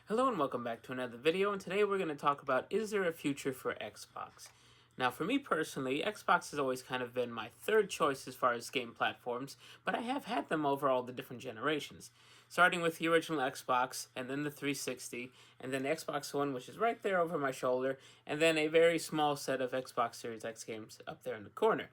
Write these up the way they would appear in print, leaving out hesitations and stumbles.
Hello and welcome back to another video, and today we're going to talk about, is there a future for Xbox? Now, for me personally, Xbox has always kind of been my third choice as far as game platforms, but I have had them over all the different generations. Starting with the original Xbox, and then the 360, and then the Xbox One, which is right there over my shoulder, and then a very small set of Xbox Series X games up there in the corner.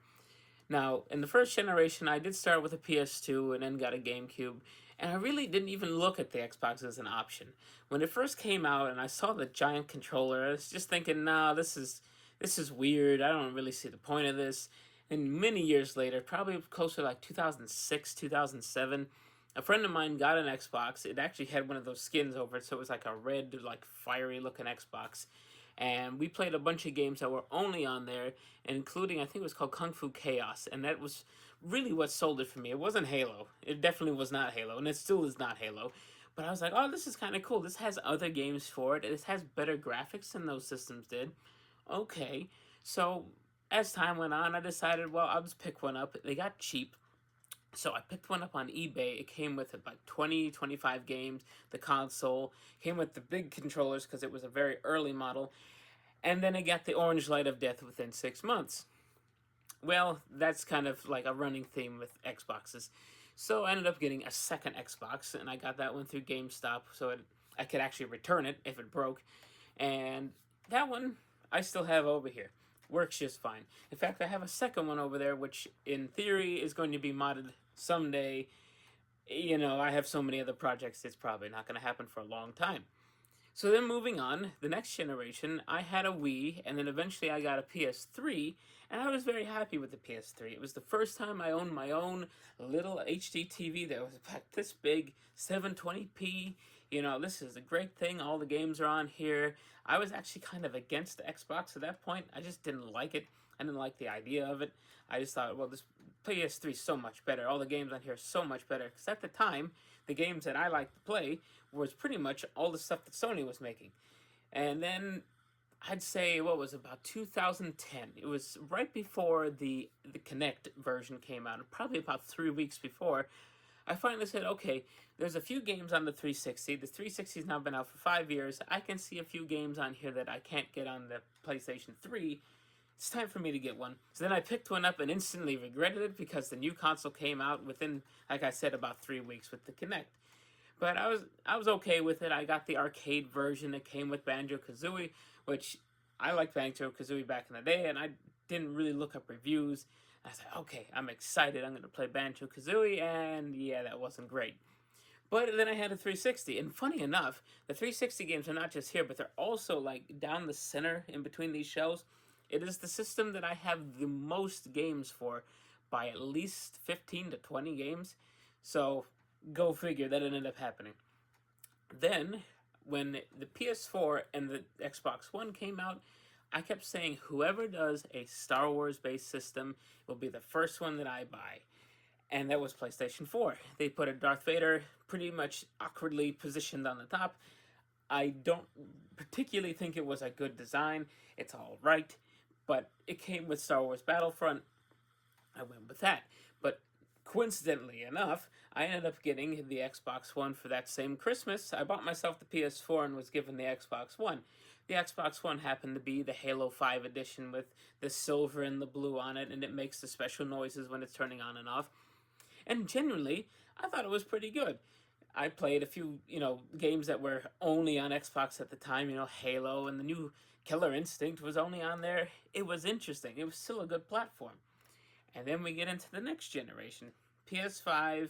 Now, in the first generation, I did start with a PS2 and then got a GameCube, and I really didn't even look at the Xbox as an option. When it first came out and I saw the giant controller, I was just thinking, nah, this is weird. I don't really see the point of this. And many years later, probably closer to like 2006, 2007, a friend of mine got an Xbox. It actually had one of those skins over it, so it was like a red, like fiery looking Xbox. And we played a bunch of games that were only on there, including, I think it was called Kung Fu Chaos, and that was really what sold it for me. It wasn't Halo. It definitely was not Halo, and it still is not Halo. But I was like, oh, this is kind of cool. This has other games for it. It has better graphics than those systems did. Okay. So as time went on, I decided, well, I'll just pick one up. They got cheap. So I picked one up on eBay. It came with about 20, 25 games. The console came with the big controllers because it was a very early model. And then it got the orange light of death within 6 months. Well, that's kind of like a running theme with Xboxes. So I ended up getting a second Xbox, and I got that one through GameStop, so I could actually return it if it broke. And that one I still have over here. Works just fine. In fact, I have a second one over there, which in theory is going to be modded someday. I have so many other projects, it's probably not going to happen for a long time. So then moving on, the next generation, I had a Wii, and then eventually I got a PS3, and I was very happy with the PS3. It was the first time I owned my own little HD TV that was about this big, 720p. This is a great thing. All the games are on here. I was actually kind of against the Xbox at that point. I just didn't like it. I didn't like the idea of it. I just thought, well, this PS3 is so much better. All the games on here are so much better. Because at the time, the games that I liked to play was pretty much all the stuff that Sony was making. And then I'd say, what was it, about 2010? It was right before the Kinect version came out, probably about 3 weeks before. I finally said, okay, there's a few games on the 360. The 360's now been out for 5 years. I can see a few games on here that I can't get on the PlayStation 3. It's time for me to get one. So then I picked one up and instantly regretted it because the new console came out within, like I said, about 3 weeks with the Kinect. But I was okay with it. I got the arcade version that came with Banjo-Kazooie, which I liked Banjo-Kazooie back in the day, and I didn't really look up reviews. I said, okay, I'm excited. I'm going to play Banjo-Kazooie, and yeah, that wasn't great. But then I had a 360, and funny enough, the 360 games are not just here, but they're also like down the center in between these shelves. It is the system that I have the most games for by at least 15 to 20 games. So go figure, that ended up happening. Then, when the PS4 and the Xbox One came out, I kept saying whoever does a Star Wars based system will be the first one that I buy. And that was PlayStation 4. They put a Darth Vader pretty much awkwardly positioned on the top. I don't particularly think it was a good design. It's all right. But it came with Star Wars Battlefront. I went with that. But coincidentally enough, I ended up getting the Xbox One for that same Christmas. I bought myself the PS4 and was given the Xbox One. The Xbox One happened to be the Halo 5 edition with the silver and the blue on it, and it makes the special noises when it's turning on and off. And genuinely, I thought it was pretty good. I played a few, games that were only on Xbox at the time, Halo, and the new Killer Instinct was only on there. It was interesting. It was still a good platform. And then we get into the next generation, PS5,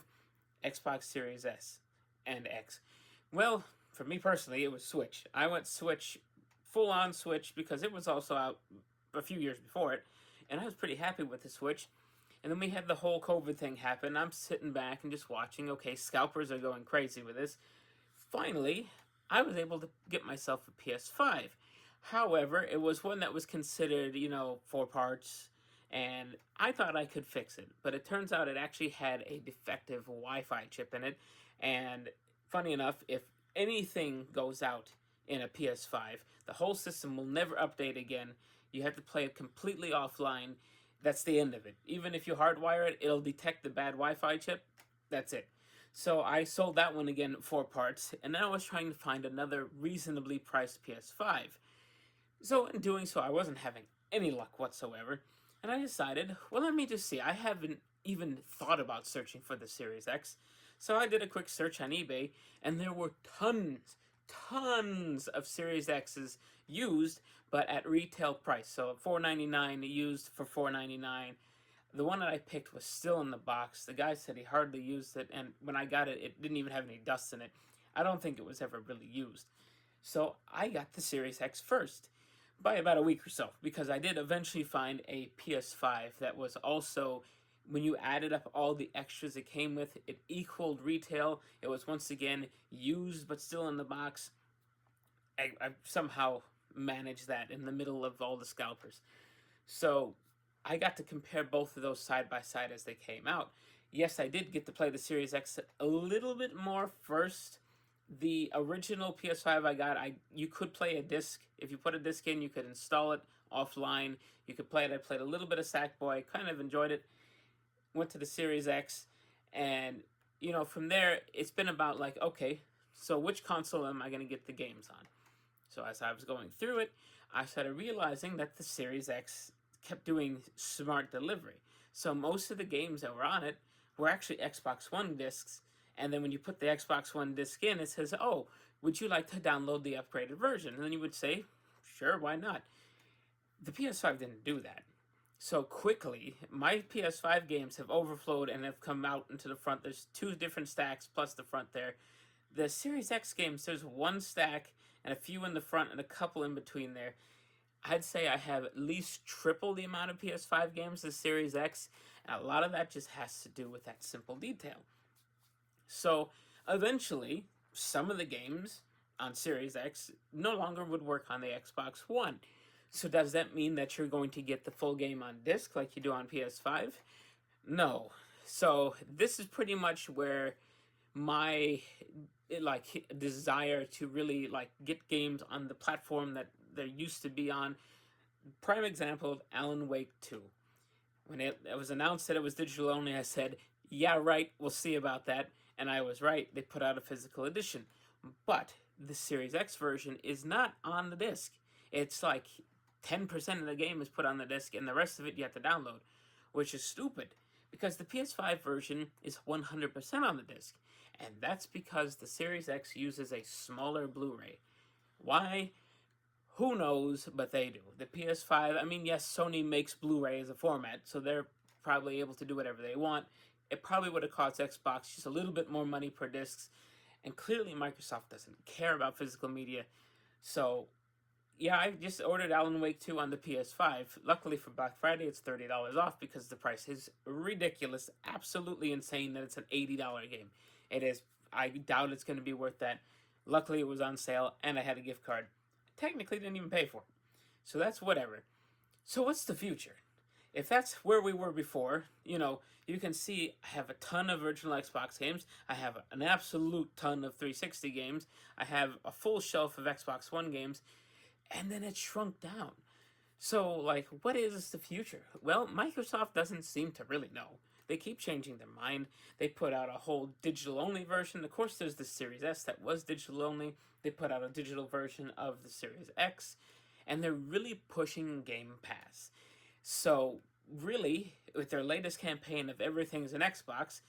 Xbox Series S and X. Well, for me personally, it was Switch. I went Switch, full on Switch, because it was also out a few years before it, and I was pretty happy with the Switch. And then we had the whole COVID thing happen. I'm sitting back and just watching. Okay, scalpers are going crazy with this. Finally, I was able to get myself a PS5. However, it was one that was considered, 4 parts, and I thought I could fix it. But it turns out it actually had a defective Wi-Fi chip in it. And funny enough, if anything goes out in a PS5, the whole system will never update again. You have to play it completely offline. That's the end of it. Even if you hardwire it, it'll detect the bad Wi-Fi chip. That's it. So I sold that one again 4 parts, and then I was trying to find another reasonably priced PS5. So in doing so, I wasn't having any luck whatsoever, and I decided, well, let me just see. I haven't even thought about searching for the Series X, so I did a quick search on eBay, and there were tons of Series X's used, but at retail price. So $499 used for $499. The one that I picked was still in the box. The guy said he hardly used it, and when I got it, it didn't even have any dust in it. I don't think it was ever really used. So I got the Series X first by about a week or so, because I did eventually find a PS5 that was also, when you added up all the extras it came with, it equaled retail. It was once again used but still in the box. I somehow managed that in the middle of all the scalpers. So I got to compare both of those side by side as they came out. Yes, I did get to play the Series X a little bit more first. The original PS5 I got, you could play a disc. If you put a disc in, you could install it offline. You could play it. I played a little bit of Sackboy, kind of enjoyed it. Went to the Series X, and from there it's been about like, okay, so which console am I going to get the games on? So as I was going through it, I started realizing that the Series X kept doing smart delivery. So most of the games that were on it were actually Xbox One discs, and then when you put the Xbox One disc in, it says, oh, would you like to download the upgraded version? And then you would say, sure, why not? The PS5 didn't do that. So quickly, my PS5 games have overflowed and have come out into the front. There's 2 different stacks plus the front there. The Series X games, there's 1 stack and a few in the front and a couple in between there. I'd say I have at least triple the amount of PS5 games as Series X, and a lot of that just has to do with that simple detail. So eventually, some of the games on Series X no longer would work on the Xbox One. So does that mean that you're going to get the full game on disc like you do on PS5? No. So this is pretty much where my desire to really get games on the platform that they used to be on. Prime example of Alan Wake 2. When it was announced that it was digital only, I said, yeah, right, we'll see about that. And I was right. They put out a physical edition. But the Series X version is not on the disc. It's like 10% of the game is put on the disc, and the rest of it you have to download, which is stupid, because the PS5 version is 100% on the disc. And that's because the Series X uses a smaller Blu-ray. Why? Who knows, but they do. The PS5, I mean, yes, Sony makes Blu-ray as a format, so they're probably able to do whatever they want. It probably would have cost Xbox just a little bit more money per disc, and clearly Microsoft doesn't care about physical media. So, yeah, I just ordered Alan Wake 2 on the PS5. Luckily for Black Friday, it's $30 off because the price is ridiculous, absolutely insane that it's an $80 game. It is. I doubt it's going to be worth that. Luckily, it was on sale, and I had a gift card. Technically, didn't even pay for it. So that's whatever. So what's the future? If that's where we were before, you can see I have a ton of original Xbox games. I have an absolute ton of 360 games. I have a full shelf of Xbox One games. And then it shrunk down. So, what is the future? Well, Microsoft doesn't seem to really know. They keep changing their mind. They put out a whole digital-only version. Of course, there's the Series S that was digital-only. They put out a digital version of the Series X. And they're really pushing Game Pass. So, really, with their latest campaign of everything's an Xbox,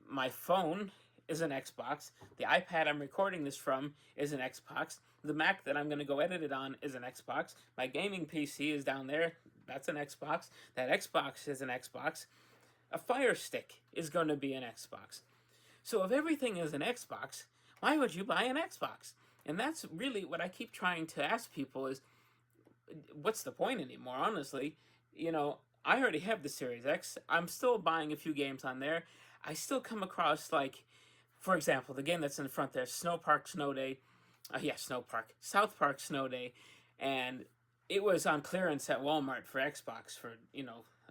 my phone is an Xbox. The iPad I'm recording this from is an Xbox. The Mac that I'm going to go edit it on is an Xbox. My gaming PC is down there. That's an Xbox. That Xbox is an Xbox. A Fire Stick is going to be an Xbox. So if everything is an Xbox, why would you buy an Xbox? And that's really what I keep trying to ask people is, what's the point anymore, honestly? I already have the Series X. I'm still buying a few games on there. I still come across, for example, the game that's in the front there, South Park Snow Day, and it was on clearance at Walmart for Xbox for,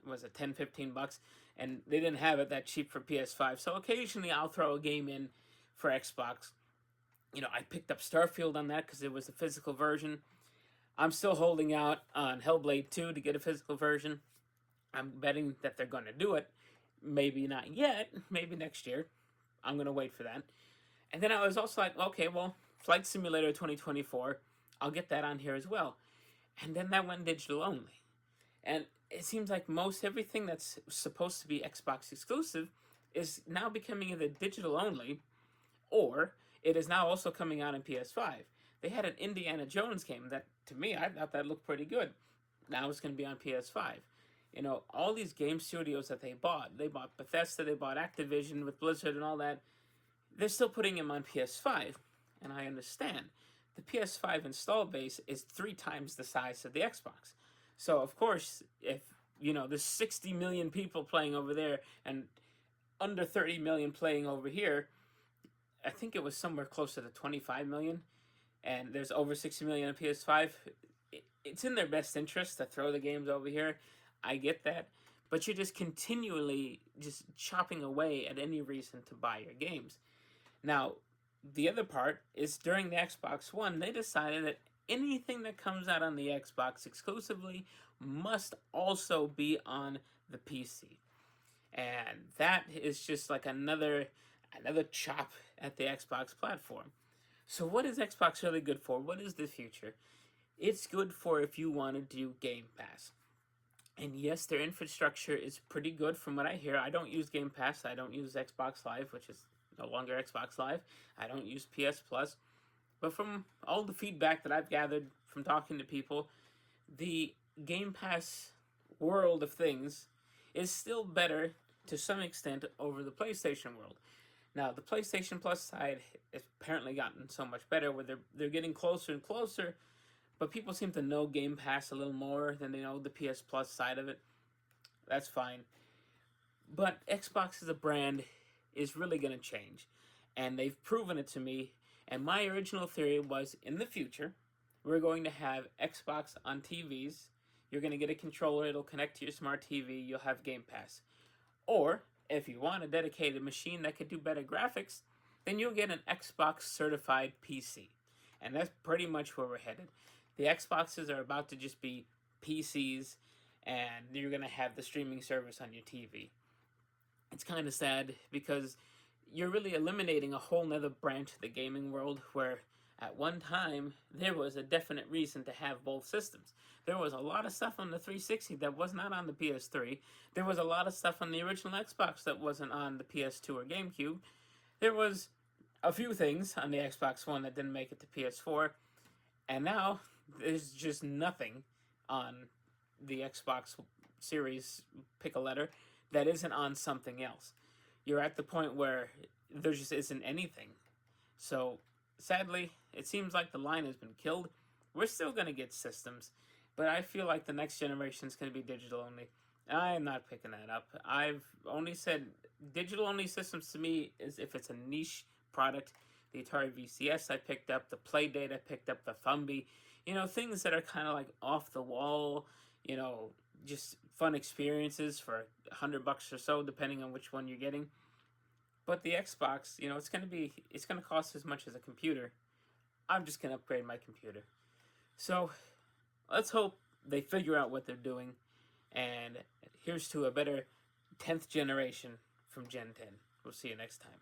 was it $10-15, and they didn't have it that cheap for PS5, so occasionally I'll throw a game in for Xbox. I picked up Starfield on that because it was a physical version. I'm still holding out on Hellblade 2 to get a physical version. I'm betting that they're going to do it. Maybe not yet, maybe next year. I'm going to wait for that. And then I was also like, okay, well, Flight Simulator 2024, I'll get that on here as well. And then that went digital only. And it seems like most everything that's supposed to be Xbox exclusive is now becoming either digital only, or it is now also coming out in PS5. They had an Indiana Jones game that, to me, I thought that looked pretty good. Now it's going to be on PS5. You know, all these game studios that they bought Bethesda, they bought Activision with Blizzard and all that, they're still putting them on PS5. And I understand. The PS5 install base is 3 times the size of the Xbox. So, of course, if, you know, there's 60 million people playing over there and under 30 million playing over here, I think it was somewhere closer to 25 million, and there's over 60 million on PS5. It's in their best interest to throw the games over here. I get that. But you're just continually just chopping away at any reason to buy your games. Now, the other part is during the Xbox One, they decided that anything that comes out on the Xbox exclusively must also be on the PC. And that is just like another chop at the Xbox platform. So what is Xbox really good for? What is the future? It's good for if you want to do Game Pass. And yes, their infrastructure is pretty good from what I hear. I don't use Game Pass. I don't use Xbox Live, which is no longer Xbox Live. I don't use PS Plus. But from all the feedback that I've gathered from talking to people, the Game Pass world of things is still better to some extent over the PlayStation world. Now, the PlayStation Plus side has apparently gotten so much better where they're getting closer and closer, but people seem to know Game Pass a little more than they know the PS Plus side of it. That's fine. But Xbox as a brand is really going to change, and they've proven it to me. And my original theory was, in the future, we're going to have Xbox on TVs. You're going to get a controller, it'll connect to your smart TV, you'll have Game Pass. Or, if you want a dedicated machine that could do better graphics, then you'll get an Xbox certified PC. And that's pretty much where we're headed. The Xboxes are about to just be PCs, and you're going to have the streaming service on your TV. It's kind of sad because you're really eliminating a whole nother branch of the gaming world where at one time there was a definite reason to have both systems. There was a lot of stuff on the 360 that was not on the PS3. There was a lot of stuff on the original Xbox that wasn't on the PS2 or GameCube. There was a few things on the Xbox One that didn't make it to PS4. And now there's just nothing on the Xbox Series, pick a letter, that isn't on something else. You're at the point where there just isn't anything. So, sadly, it seems like the line has been killed. We're still going to get systems, but I feel like the next generation is going to be digital only. I'm not picking that up. I've only said digital only systems to me is if it's a niche product. The Atari VCS I picked up, the Playdate I picked up, the Thumby. You know, things that are kind of like off the wall, you know, just fun experiences for $100 or so, depending on which one you're getting. But the Xbox, you know, it's gonna cost as much as a computer. I'm just gonna upgrade my computer. So let's hope they figure out what they're doing, and here's to a better 10th generation from Gen 10. We'll see you next time.